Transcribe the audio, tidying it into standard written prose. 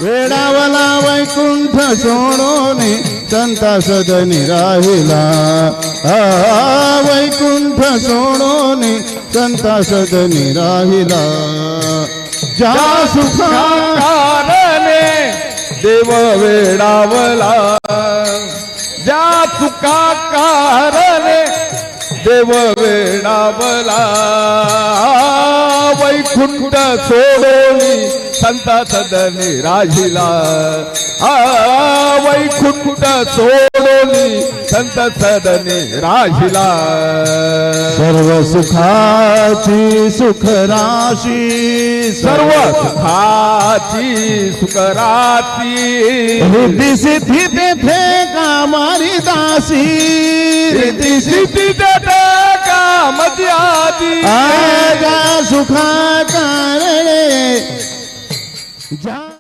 वेडावला वैकुंठ सोडोनी संता सदनी राहिला वैकुंठ सोडोनी संता सदनी राहिला ज्या सुखाकारणे देव वेडावला ज्या सुखाकारणे देव वेडावला वैकुंठ सोडोनी संता सदनी राहिला वैकुंठ सोडोनी संत सदनी राहिला सर्व सुखाची सुखराशी सर्व सुखाची सुखराशी रिद्धी सिद्धी तेथे कामारी दासी रिद्धी सिद्धी तेथे कामाची आदी आजा सुखा कारणे ज्या